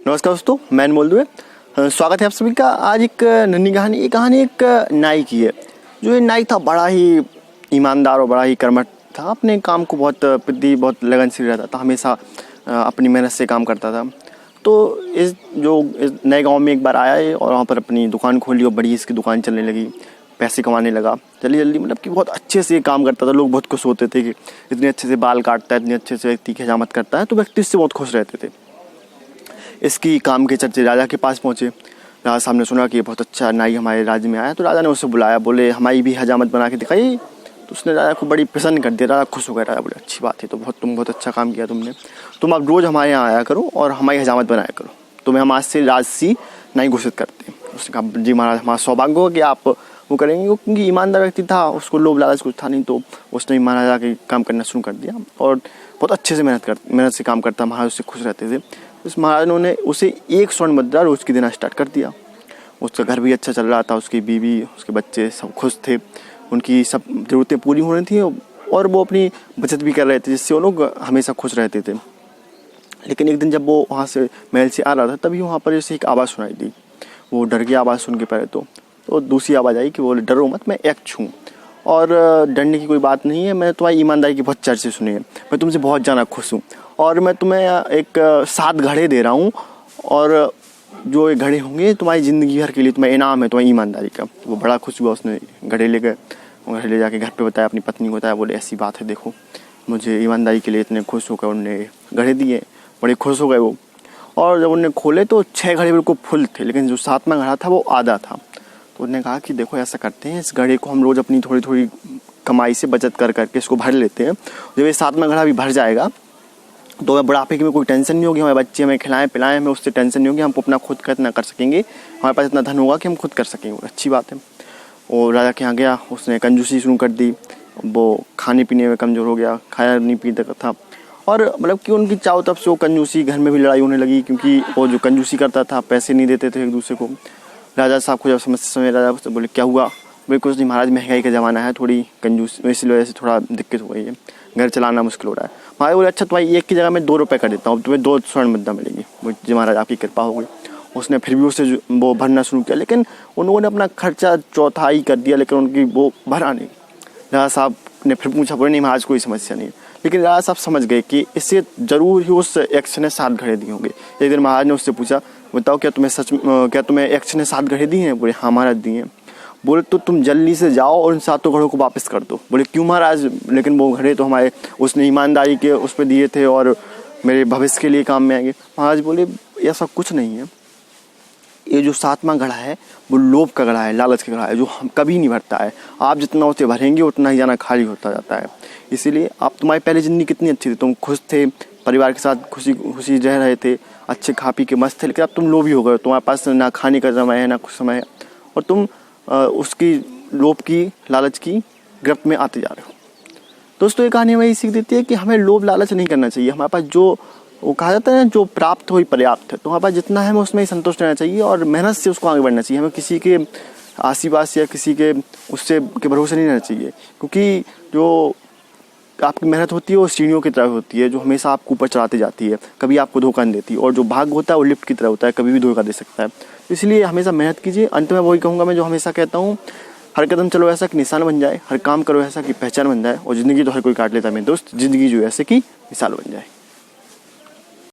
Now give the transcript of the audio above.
नमस्कार दोस्तों, मैं अनमोल दुबे। स्वागत है आप सभी का। आज एक नन्ही कहानी, ये कहानी एक नाई की है। जो ये नाई था बड़ा ही ईमानदार और बड़ा ही कर्मठ था। अपने काम को बहुत लगनशील रहता था, हमेशा अपनी मेहनत से काम करता था। तो इस नए गांव में एक बार आया है और वहाँ पर अपनी दुकान खोली और बड़ी इसकी दुकान चलने लगी, पैसे कमाने लगा जल्दी जल्दी। मतलब कि बहुत अच्छे से ये काम करता था। लोग बहुत खुश होते थे कि इतने अच्छे से बाल काटता है, इतने अच्छे से व्यक्ति की हजामत करता है, तो व्यक्ति इससे बहुत खुश रहते थे। इसकी काम के चर्चे राजा के पास पहुँचे। राजा साहब ने सुना कि ये बहुत अच्छा नाई हमारे राज्य में आया, तो राजा ने उसे बुलाया। बोले हमारी भी हजामत बना के दिखाई। तो उसने राजा को बड़ी प्रसन्न कर दिया। राजा खुश हो गया। राजा बोले अच्छी बात है, तो तुम बहुत अच्छा काम किया तुमने। तुम अब रोज़ हमारे यहाँ आया करो और हमारी हजामत बनाया करो। तुम्हें हम आज से राजसी नाई घोषित करते हैं। उसने कहा जी महाराज, हमारा सौभाग्य हो कि आप वो करेंगे। क्योंकि ईमानदार व्यक्ति था, उसको लोभ लालच कुछ था नहीं, तो उसने महाराजा के काम करना शुरू कर दिया और बहुत अच्छे से मेहनत से काम करता। महाराज उससे खुश रहते थे। उस महाराज ने उसे 1 स्वर्ण मुद्रा रोज की देना स्टार्ट कर दिया। उसका घर भी अच्छा चल रहा था, उसकी बीवी, उसके बच्चे सब खुश थे, उनकी सब ज़रूरतें पूरी हो रही थी और वो अपनी बचत भी कर रहे थे, जिससे वो लोग हमेशा खुश रहते थे। लेकिन एक दिन जब वो वहाँ से महल से आ रहा था, तभी वहाँ पर जैसे एक आवाज़ सुनाई दी। वो डर गया आवाज़ सुन के। पहले तो दूसरी आवाज़ आई कि बोले डरो मत, मैं एक हूँ और डरने की कोई बात नहीं है। मैं तुम्हारी ईमानदारी की बहुत चर्चे सुनी है, मैं तुमसे बहुत ज़्यादा खुश हूँ और मैं तुम्हें एक 7 घड़े दे रहा हूँ और जो ये घड़े होंगे तुम्हारी ज़िंदगी भर के लिए तुम्हारा इनाम है, तुम्हारी ईमानदारी का। वो बड़ा खुश हुआ। उसने घड़े ले गए, घड़े ले जाके घर पे बताया, अपनी पत्नी को बताया। बोले ऐसी बात है, देखो मुझे ईमानदारी के लिए इतने खुश होकर उन्होंने घड़े दिए। बड़े खुश हो गए वो। और जब उन्होंने खोले तो 6 घड़े बिल्कुल फुल थे, लेकिन जो 7वां घड़ा था वो आधा था। तो उन्होंने कहा कि देखो ऐसा करते हैं, इस घड़े को हम रोज़ अपनी थोड़ी थोड़ी कमाई से बचत कर करके इसको भर लेते हैं। जब ये 7वां घड़ा भी भर जाएगा तो हमें बुढ़ापे की में कोई टेंशन नहीं होगी। हमारे बच्चे हमें खिलाएं पिलाएं, हमें उससे टेंशन नहीं होगी। हम अपना खुद का इतना कर सकेंगे, हमारे पास इतना धन होगा कि हम खुद कर सकेंगे। अच्छी बात है। और राजा के यहाँ गया, उसने कंजूसी शुरू कर दी। वो खाने पीने में कमज़ोर हो गया, खाया नहीं पीता था। और मतलब कि उनकी चारों तरफ से वो कंजूसी, घर में भी लड़ाई होने लगी, क्योंकि वो जो कंजूसी करता था पैसे नहीं देते थे एक दूसरे को। राजा साहब को जब समझ राजा से बोले क्या हुआ? बोले कुछ नहीं महाराज, महंगाई का ज़माना है, थोड़ी कंजूस, इसी वजह से थोड़ा दिक्कत हो गई है, घर चलाना मुश्किल हो रहा है। महाराज बोले अच्छा तुम्हारी एक की जगह मैं 2 रुपये कर देता हूँ, तुम्हें 2 स्वर्ण मुद्रा मिलेगी। जी महाराज आपकी कृपा हो गई। उसने फिर भी उससे वो भरना शुरू किया, लेकिन उन लोगों ने अपना खर्चा चौथाई कर दिया, लेकिन उनकी वो भरा नहीं। राजा साहब ने फिर पूछा, बोले नहीं महाराज कोई समस्या नहीं है। लेकिन राजा साहब समझ गए कि इससे ज़रूर ही उस यक्ष ने 7 घड़े दिए होंगे। एक दिन महाराज ने उससे पूछा, बताओ क्या तुम्हें यक्ष ने 7 घड़े दिए हैं? बोले हाँ महाराज दिए हैं। बोले तो तुम जल्दी से जाओ और उन 7 घड़ों को वापस कर दो। बोले क्यों महाराज? लेकिन वो घड़े तो हमारे उसने ईमानदारी के उस पर दिए थे और मेरे भविष्य के लिए काम में आएंगे। महाराज बोले ऐसा कुछ नहीं है, ये जो 7वां घड़ा है वो लोभ का घड़ा है, लालच का घड़ा है, जो हम कभी नहीं भरता है। आप जितना उसे भरेंगे उतना ही जाना खाली होता जाता है। इसीलिए आप, तुम्हारी पहले ज़िंदगी कितनी अच्छी थी, तुम खुश थे, परिवार के साथ खुशी खुशी रह रहे थे, अच्छे खा पी के मस्त थे। लेकिन अब तुम लोभी हो गए, तुम्हारे पास ना खाने का समय है ना कुछ समय है, और तुम उसकी लोभ की, लालच की गिरफ्त में आते जा रहे हो। दोस्तों ये कहानी हमें ये सीख देती है कि हमें लोभ लालच नहीं करना चाहिए। हमारे पास जो वो कहा जाता है ना, जो प्राप्त हो ही पर्याप्त है, तो हमारे पास जितना है हमें उसमें ही संतुष्ट रहना चाहिए और मेहनत से उसको आगे बढ़ना चाहिए। हमें किसी के आशीर्वाद या किसी के उससे के भरोसे नहीं रहना चाहिए, क्योंकि जो आपकी मेहनत होती है वो सीढ़ियों की तरह होती है, जो हमेशा आपको ऊपर चढ़ाती जाती है, कभी आपको धोखा नहीं देती। और जो भाग होता है वो लिफ्ट की तरह होता है, कभी भी धोखा दे सकता है। इसलिए हमेशा मेहनत कीजिए। अंत में वही कहूँगा मैं जो हमेशा कहता हूँ, हर कदम चलो ऐसा कि निशान बन जाए, हर काम करो ऐसा कि पहचान बन जाए, और ज़िंदगी तो हर कोई काट लेता है मेरे दोस्त, ज़िंदगी जो ऐसे कि मिसाल बन जाए।